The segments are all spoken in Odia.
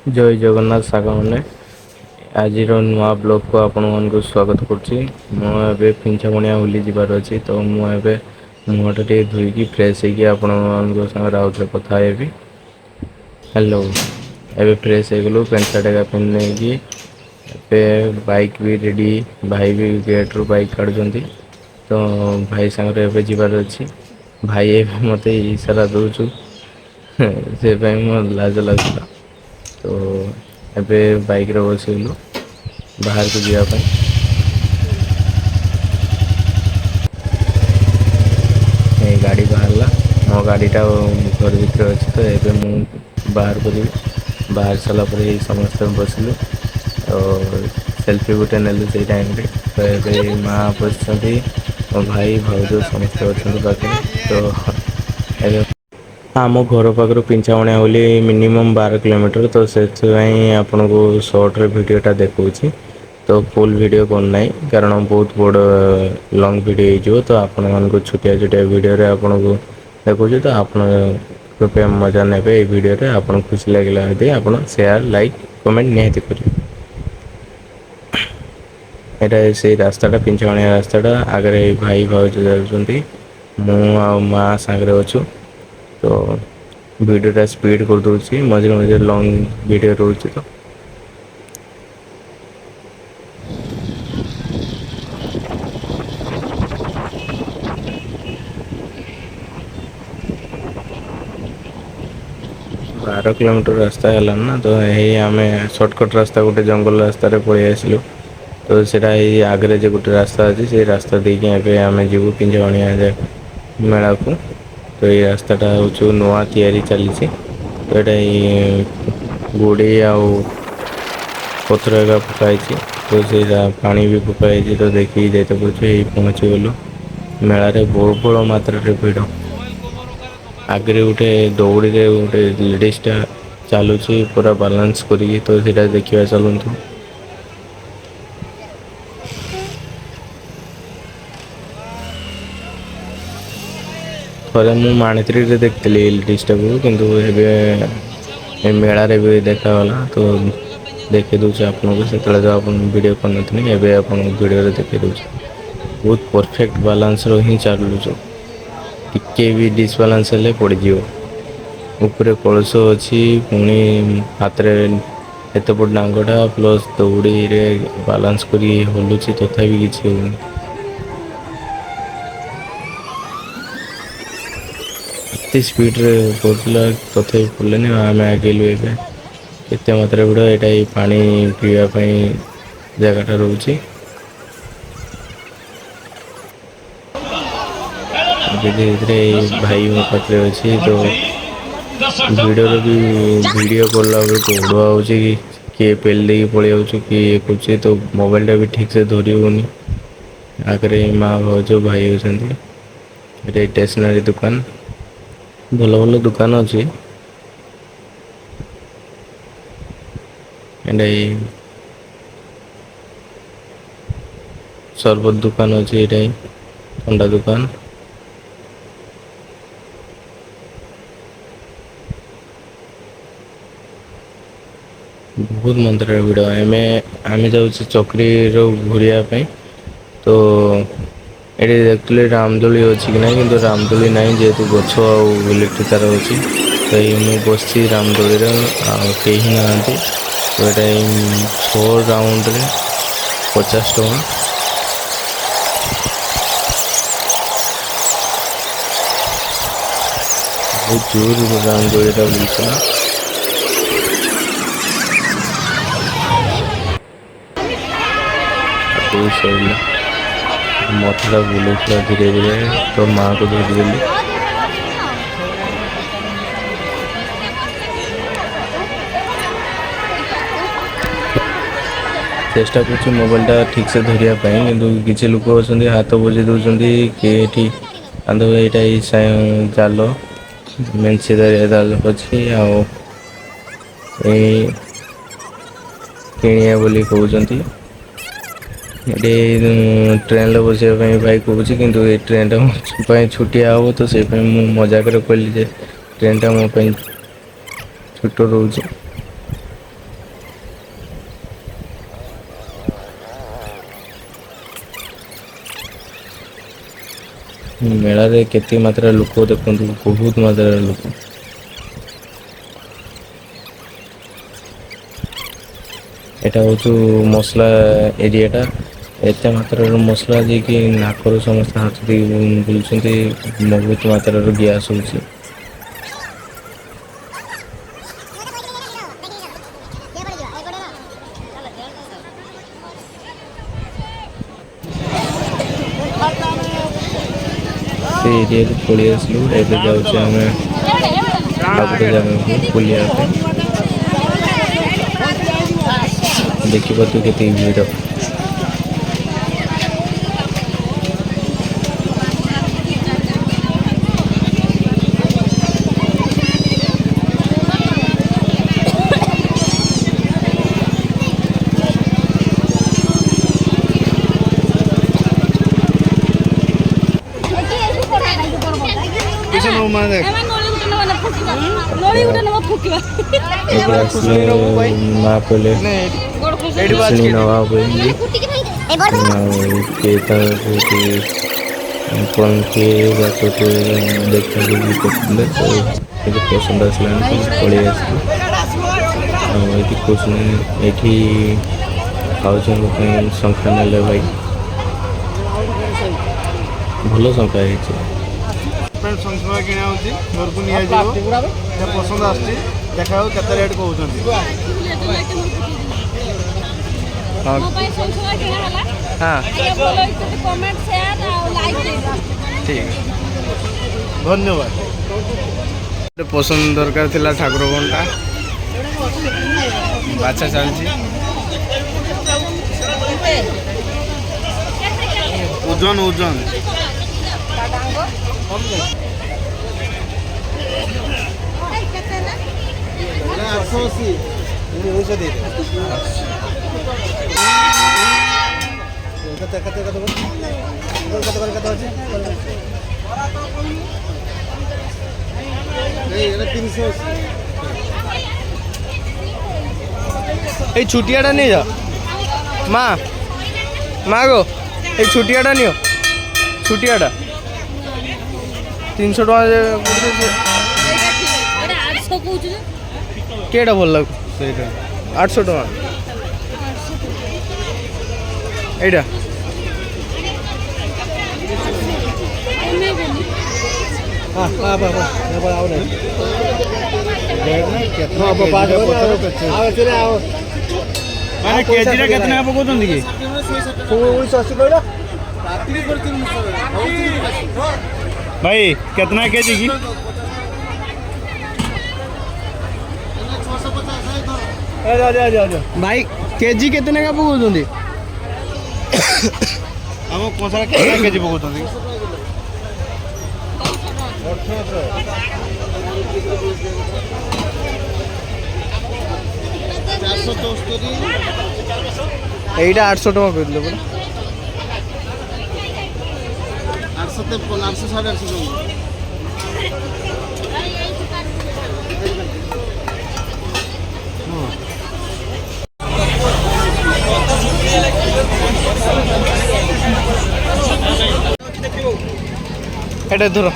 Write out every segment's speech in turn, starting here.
ଜୟ ଜଗନ୍ନାଥ ସାଙ୍ଗମାନେ ଆଜିର ନୂଆ ବ୍ଲଗକୁ ଆପଣମାନଙ୍କୁ ସ୍ୱାଗତ କରୁଛି। ମୁଁ ଏବେ ଫିଞ୍ଛାମଣିଆ ବୁଲି ଯିବାର ଅଛି ତ ମୁଁ ଏବେ ମୁହଁଟା ଟିକେ ଧୋଇକି ଫ୍ରେଶ ହେଇକି ଆପଣଙ୍କ ସାଙ୍ଗରେ ଆଉଥରେ କଥା ହେବି। ହ୍ୟାଲୋ ଏବେ ଫ୍ରେଶ ହେଇଗଲୁ ପ୍ୟାଣ୍ଟ ସାର୍ଟ ଏକା ପିନ୍ଧି ଦେଇକି ଏବେ ବାଇକ୍ ବି ରେଡ଼ି ଭାଇ ବି ଗେଟରୁ ବାଇକ୍ କାଢୁଛନ୍ତି। ତ ଭାଇ ସାଙ୍ଗରେ ଏବେ ଯିବାର ଅଛି ଭାଇ ଏବେ ମୋତେ ଇସାରା ଦଉଛୁ। ସେ ପାଇଁ ମୋ ଲାଜ ଲାଗୁଥିଲା। ତ ଏବେ ବାଇକ୍ରେ ବସିଗଲୁ ବାହାରକୁ ଯିବା ପାଇଁ। ଏ ଗାଡ଼ି ବାହାରିଲା ମୋ ଗାଡ଼ିଟା ଘର ଭିତରେ ଅଛି ତ ଏବେ ମୁଁ ବାହାର କରିବି ବାହାରି ସାରିଲା ପରେ ଏଇ ସମସ୍ତେ ବସିଲୁ। ଆଉ ସେଲ୍ଫି ଗୋଟେ ନେଲୁ ସେଇ ଟାଇମରେ ତ ଏବେ ମା ବସିଛନ୍ତି। ମୋ ଭାଇ ଭାଉଜ ସମସ୍ତେ ଅଛନ୍ତି ପାଖରେ ତ ଏବେ ଆମ ଘର ପାଖରୁ ପିଞ୍ଛାମଣିଆ ବୋଲି ମିନିମମ୍ 12 କିଲୋମିଟର ତ ସେଥିପାଇଁ ଆପଣଙ୍କୁ ସର୍ଟରେ ଭିଡ଼ିଓଟା ଦେଖାଉଛି। ତ ଫୁଲ୍ ଭିଡ଼ିଓ କରୁନାହିଁ କାରଣ ବହୁତ ବଡ଼ ଲଙ୍ଗ୍ ଭିଡ଼ିଓ ହେଇଯିବ ତ ଆପଣମାନଙ୍କୁ ଛୋଟିଆ ଛୋଟିଆ ଭିଡ଼ିଓରେ ଆପଣଙ୍କୁ ଦେଖାଉଛି ତ ଆପଣ କୃପୟା ମଜା ନେବେ ଏଇ ଭିଡ଼ିଓରେ ଆପଣଙ୍କୁ ଖୁସି ଲାଗିଲା ଯଦି ଆପଣ ସେୟାର ଲାଇକ୍ କମେଣ୍ଟ ନିହାତି କରିବେ। ଏଇଟା ସେଇ ରାସ୍ତାଟା ପିଞ୍ଛାମଣିଆ ରାସ୍ତାଟା ଆଗରେ ଭାଇ ଭାଉଜ ଯାଉଛନ୍ତି। ମୁଁ ଆଉ ମା ସାଙ୍ଗରେ ଅଛୁ ତ ଭିଡ଼ିଓଟା ସ୍ପିଡ଼ କରିଦେଉଛି ମଝିରେ ମଝିରେ ଲଙ୍ଗ୍ ଭିଡ଼ିଓ ରହୁଛି ତ ବାର କିଲୋମିଟର ରାସ୍ତା ହେଲାଣି ନା ତ ହେଇ ଆମେ ସର୍ଟକଟ୍ ରାସ୍ତା ଗୋଟେ ଜଙ୍ଗଲ ରାସ୍ତାରେ ପଳେଇ ଆସିଲୁ। ତ ସେଇଟା ଏଇ ଆଗରେ ଯେ ଗୋଟେ ରାସ୍ତା ଅଛି ସେଇ ରାସ୍ତା ଦେଇକି ଏବେ ଆମେ ଯିବୁ ପିଞ୍ଛାମଣିଆ ମେଳାକୁ ତ ଏଇ ରାସ୍ତାଟା ହଉଛି ନୂଆ ତିଆରି ଚାଲିଛି। ତ ଏଇଟା ଗୋଡ଼ି ଆଉ ପଥର ଏକା ପକା ହେଇଛି ତ ସେଇଟା ପାଣି ବି ପକା ହେଇଛି ତ ଦେଖିକି ଯାଇତେ ପଡୁଛି ଏଇ ପହଞ୍ଚିଗଲୁ। ମେଳାରେ ବହୁଳ ମାତ୍ରାରେ ଭିଡ଼ ଆଗରେ ଗୋଟେ ଦଉଡ଼ିରେ ଗୋଟେ ଲେଡ଼ିସ୍ଟା ଚାଲୁଛି ପୁରା ବାଲାନ୍ସ କରିକି ତ ସେଇଟା ଦେଖିବା ଚାଲନ୍ତୁ। ଥରେ ମୁଁ ମାଣିତ୍ରୀରେ ଦେଖିଥିଲି ଏଇ ଲେଡ଼ିସ୍ଟାକୁ କିନ୍ତୁ ଏବେ ଏ ମେଳାରେ ବି ଦେଖାଗଲା ତ ଦେଖେଇ ଦଉଛି ଆପଣଙ୍କୁ ସେତେବେଳେ ତ ଆପଣ ଭିଡ଼ିଓ କରିନଥିଲି ଏବେ ଆପଣଙ୍କୁ ଭିଡ଼ିଓରେ ଦେଖେଇ ଦଉଛି। ବହୁତ ପରଫେକ୍ଟ ବାଲାନ୍ସର ହିଁ ଚାଲୁଛୁ। ଟିକେ ବି ଡିସବାଲାନ୍ସ ହେଲେ ପଡ଼ିଯିବ। ଉପରେ କଳସ ଅଛି ପୁଣି ହାତରେ ଏତେ ବଡ଼ ଡାଙ୍ଗଟା ପ୍ଲସ୍ ଦଉଡ଼ିରେ ବାଲାନ୍ସ କରି ହଲୁଛି ତଥାପି କିଛି ହଉନି। ଏତେ ସ୍ପିଡ଼ରେ କରୁଥିଲା ତଥାପି ପଡ଼ିଲାନି ଆମେ ଆଗେଇଲୁ ଏବେ। କେତେ ମାତ୍ରାରେ ଭିଡ଼ ଏଇଟା ଏଇ ପାଣି ପିଇବା ପାଇଁ ଜାଗାଟା ରହୁଛି। ଧୀରେ ଧୀରେ ଏଇ ଭାଇ ମୋ ପାଖରେ ଅଛି ତ ଭିଡ଼ିଓର ବି ଭିଡ଼ିଓ କଲା ବେଳକୁ ଅଡ଼ୁଆ ହେଉଛି କି କିଏ ପେଲି ଦେଇକି ପଳେଇ ଯାଉଛି କିଏ ଇଏ କରୁଛି ତ ମୋବାଇଲଟା ବି ଠିକ୍ ସେ ଧରି ହେଉନି। ଆଗରେ ମା ଭାଉଜ ଭାଇ ଅଛନ୍ତି ଏଠି ଷ୍ଟେସନାରୀ ଦୋକାନ ଭଲ ଭଲ ଦୋକାନ ଅଛି। ଏଇଟା ଏଇ ସରବତ ଦୋକାନ ଅଛି ଏଇଟା ଥଣ୍ଡା ଦୋକାନ। ବହୁତ ମାତ୍ରାରେ ଭିଡ଼ ଆମେ ଯାଉଛେ ଚକ୍ରିରୁ ଘୂରିବା ପାଇଁ ତ ଏଠି ଦେଖୁଥିଲେ ରାମଦୋଳି ଅଛି କି ନାହିଁ କିନ୍ତୁ ରାମଦୋଳି ନାହିଁ ଯେହେତୁ ଗଛ ଆଉ ଇଲେକ୍ଟ୍ରିକ୍ ତାର ଅଛି। ତ ଏଇ ମୁଁ ବସିଛି ରାମଦୋଳିରେ ଆଉ କେହି ନାହାନ୍ତି। ତ ଏଇଟା ଏଇ 6 ରାଉଣ୍ଡରେ 50 ଟଙ୍କା। ବହୁତ ଜୋରରେ ରାମଦୋଳିଟା ବୁଲୁଥିଲା। ଆଉ ସରିଲା ମଥାଟା ବୁଲଉଥିଲା ଧୀରେ ଧୀରେ ତ ମାଆକୁ ଧରିଦେଲି। ଚେଷ୍ଟା କରୁଛି ମୋବାଇଲଟା ଠିକ୍ ସେ ଧରିବା ପାଇଁ କିନ୍ତୁ କିଛି ଲୋକ ଅଛନ୍ତି ହାତ ବଜେଇ ଦେଉଛନ୍ତି କିଏ ଏଠି ଆନ୍ଧ ଏଇଟା ଏଇ ଜାଲ ମେଞ୍ଚେ ଜାଲ ଅଛି ଆଉ ଏଇ କିଣିବେ ବୋଲି କହୁଛନ୍ତି। ଏଠି ଟ୍ରେନରେ ବସିବା ପାଇଁ ଭାଇ କହୁଛି କିନ୍ତୁ ଏଇ ଟ୍ରେନଟା ମୋ ପାଇଁ ଛୋଟିଆ ହେବ ତ ସେଇ ପାଇଁ ମୁଁ ମଜାକରେ କହିଲି ଯେ ଟ୍ରେନଟା ମୋ ପାଇଁ ଛୋଟ ରହୁଛି। मेलाରେ केते मात्रा लोक देखନ୍ତୁ बहुत मात्रा लोक। एटा हूँ मसला एरियाटा एत मात्रा मसला जे कि नाकर समस्त हाथ बुलूँ बहुत मात्रा गैस होची। से एरिया को पलि आसलु एबे जाउछे हमें बाबूटे जगह बुलिया देखि पतु केते भीड़। माँ पहले नवा कौन के देखते तो पसंद आसला पलि आस खुश ये खाऊँ संख्या नेले भाई भल संख्या संख्या किना घर को नहीं पसंद आसती देखा केते रेट कहते ठीक धन्यवाद। पसंद दरकार थिला ठाकुर घंटा बाछा चलती ओजन ओजन छुटियाटा नहीं जा माँ माँ गो ये छुटियाटा नहीं छुटियाटा 300 टका केटा भल लग 800 टका एटा केजी कितना पकाउछन् कि 1980 कहला भाई कितना केजी की भाई केजी कितने का पकाउछन् हम कोसा कितना केजी पकाउछन् 474 এইটা 800 টাকা করে দিলে বলো 853 850 এটা ধরো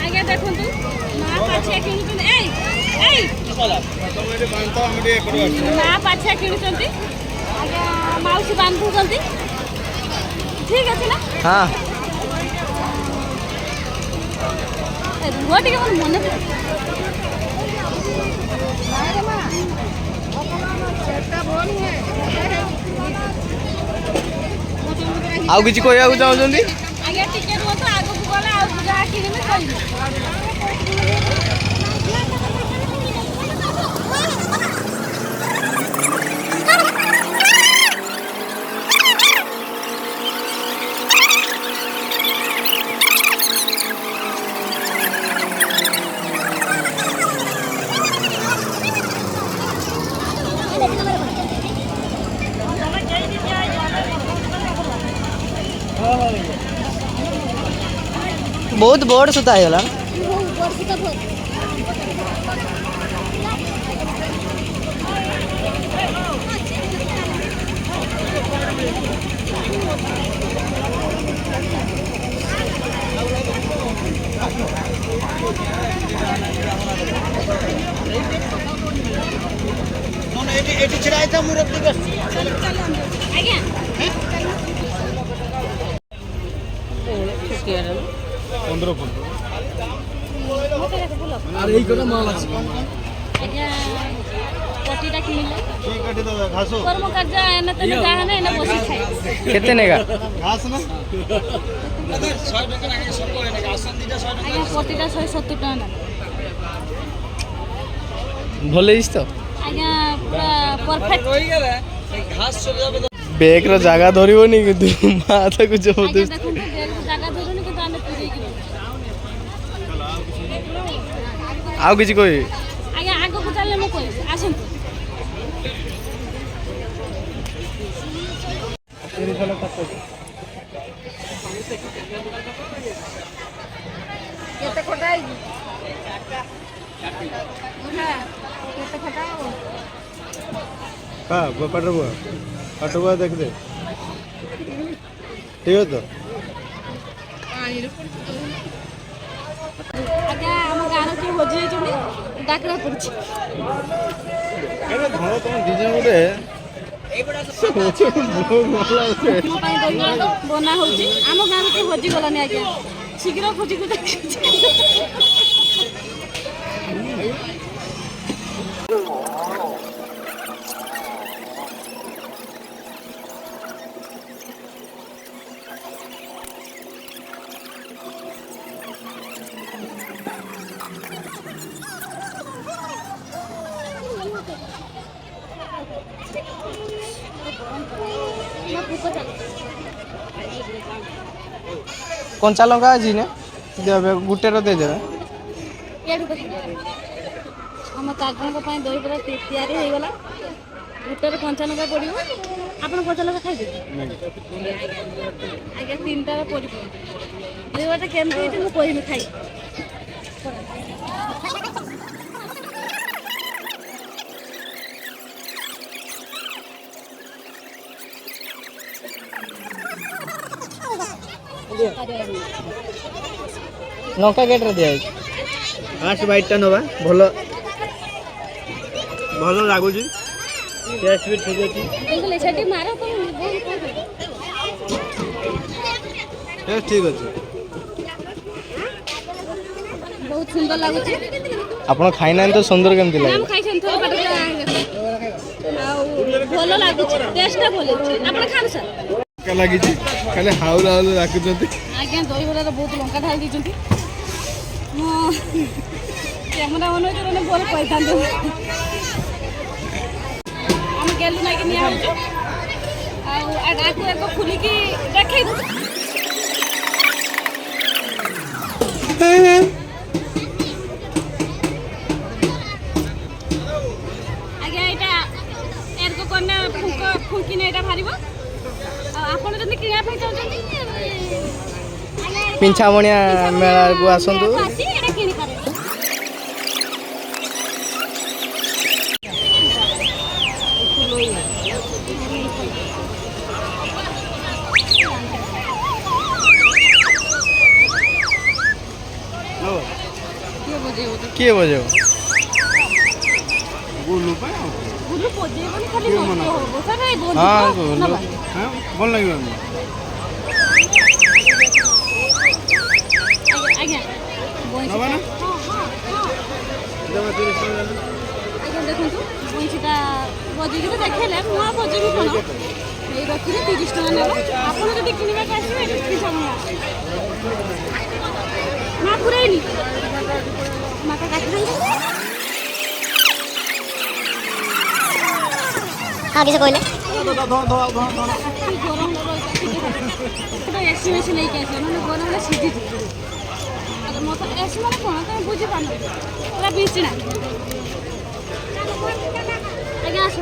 আগে দেখুন তো মা পাছে কিনুছেন এই এই তোমারে বানতো আমি এ করব মা পাছে কিনুছেন আগে মাউসি বান্ধুছেন ঠিক আছে না হ্যাঁ এই রুটি কেমন মনে পড়ে আরে মা সেটা বল হে आउ किसी कहया चाहते आगे टिकेट मत आगु गला आ जा किने कहि बहुत बड़ सुता है ଆଜ୍ଞା ଆଜ୍ଞା ପଟିଟା କିଣିଲେ କର୍ମ କାର୍ଯ୍ୟ ଏନେ ତେନେ ଯାହା ହେଲେ ଏନେ ବସି ଖାଏ କେତେ ନେगा ଆଜ୍ଞା ପଟିଟା 170 ଟଙ୍କା ନେଲା ଭଲ ହେଇଛି ତ ଆଜ୍ଞା ପୁରା ପରଫେକ୍ଟ ବ୍ୟାଗ୍ ର ଜାଗା ଧରିବନି କିନ୍ତୁ ମା ତାକୁ ଆଜ୍ଞା ଜବରଦସ୍ତି ଦେଖନ୍ତୁ ବେଲ୍ଟ ଜାଗା ଧରୁନି କିନ୍ତୁ ଆମେ ପୁରେଇକି ରହୁଛୁ ଆଉ କିଛି କହିବି ଆଜ୍ଞା ଆଗକୁ ଚାଲିଲେ ମୁଁ କହିବି ଆସନ୍ତୁ କେତେ ଖଟା ହେଇଛି କେତେ ଖଟା ହବ हाँ पटुआ पटुआ देख दे ठीक है तो ଆଜ୍ଞା ଆମ ଗାଁର କିଏ ଭୋଜି ହେଇଛନ୍ତି ଡାକରା ପଡୁଛି धन तुम दिजन गोटे ମୋ ପାଇଁ ଦହିବରା ବନା ହଉଛି ଆମ ଗାଁର କିଏ ଭୋଜି ଗଲାନି ଆଜ୍ଞା ଶୀଘ୍ର ଭୋଜିକୁ କଞ୍ଚା ଲଙ୍କା ଅଛି ନା ଦେବେ ଗୁଟେ ର ଦେଇଦେବେ ଆମ କାକାଙ୍କ ପାଇଁ ଦହିବରା ତିଆରି ହେଇଗଲା ଗୁଟେରେ କଞ୍ଚା ଲଙ୍କା ପଡ଼ିବ ଆପଣ କଞ୍ଚା ଲଙ୍କା ଖାଇଦେବେ ଆଜ୍ଞା ତିନିଟାରେ ପଡ଼ିବ ଦହିବରାଟା କେମିତି ହେଇଛି ମୁଁ କହିବି ଖାଇ ଲଙ୍କା ଗେଟ୍ରେ ଦିଆଯାଇଛି फास्ट बाइट नवा भल भल लगुच टेस्ट भी ठीक अच्छे ସେଠି ମାର टेस्ट ठीक अच्छे ବହୁତ ସୁନ୍ଦର ଲାଗୁଛି ଆପଣ ଖାଇନାହାନ୍ତି ତ ସୁନ୍ଦର କେମିତି ଲାଗେ ମୁଁ ଖାଇଛନ୍ତି ଥରେ ପାଟିରେ ଆଉ ଭଲ ଲାଗୁଛି ଟେଷ୍ଟଟା ଭଲ ଅଛି ଆପଣ ଖାଆନ୍ତୁ ସାର୍ लगी खाली हाउला हाउला डाकुଛନ୍ତି ଆଜ୍ଞା ଦହିବରାରେ ବହୁତ ଲଙ୍କା ଢାଳି ଦେଇଛନ୍ତି ମୁଁ କ୍ୟାମେରା ବନଉଛି ମାନେ ଭଲ କହିଥାନ୍ତୁ ଆମେ ଗେଲୁ ନାଇକି ନିଆ ହେଉଛୁ ଆଉ ଆକୁ ଏକ ଖୋଲିକି ଦେଖେଇ ଦେବୁ ଆଜ୍ଞା ଏଇଟା ଏରକ କନା ଫୁଙ୍କିନେ ଏଇଟା ବାହାରିବ ଆଉ ଆପଣ ଯଦି କିଣିବା ପାଇଁ ଚାହୁଁଛନ୍ତି ପିଞ୍ଛାମଣିଆ ମେଳାକୁ ଆସନ୍ତୁ ଆସି ଏଇଟା କିଣିପାରିବେ କିଏ ବଜେଇବ गुलू पे गुरु पोजेबन खाली मत हो सर ए बोल हाँ, दो गुरु। नबा हां बोल लगी हम आज्ञा बोइस नबा ना हां हां हां जमा 30 टका आज्ञा देखंतु बोइसटा बजे कि देखले मुआ बजे कि कोन एई रखिले 30 टका नेबा आपण जदी किनिबा आसीबे किछा मुआ ना पुरेनी माता काटले आगे से कहले गरम एसी मेसी नहीं कैसे मैंने गरम में सीधी थी मत एसी मैंने कौन तुम बुझी पान पूरा बीचना आज्ञा आस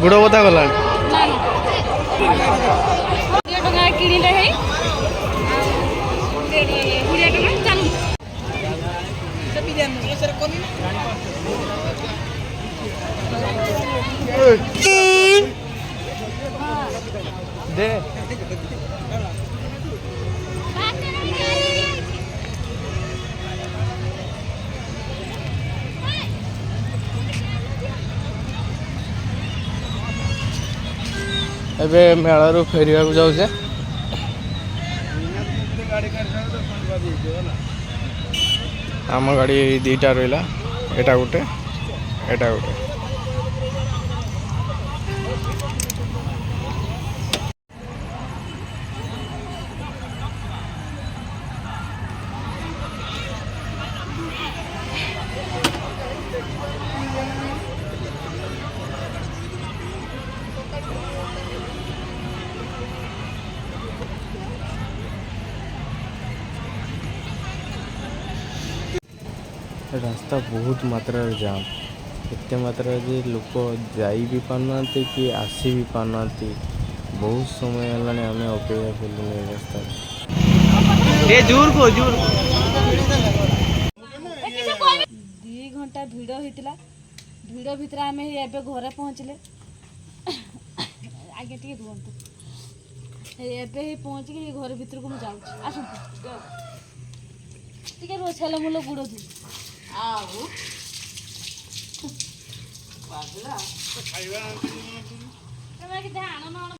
ଗୁଡ଼ ବତା ଗଲାଣି ଟଙ୍କା କିଣିଲେ ହେଇ 20 ଟଙ୍କା ଚାଲୁ ଦେ ଏବେ ମେଳାରୁ ଫେରିବାକୁ ଯାଉଛେ। ଆମ ଗାଡ଼ି ଦୁଇଟା ରହିଲା, ଏଇଟା ଗୋଟେ ଏଇଟା ଗୋଟେ। रास्ता बहुत मात्रा जाम, एते मात्रा जे लोक जाई भी पाना कि आसी भी पाना। बहुत समय है आम अपेक्षा कलु रास्ता। दी घंटा भिड़ होता, भिड़ भितर आम एवं घरे पहुँचले। आगे टे रुहतु, एवं पहुँचिक घर भर को मुझे आसतु टे रोछाल मुल गुड़ दू आना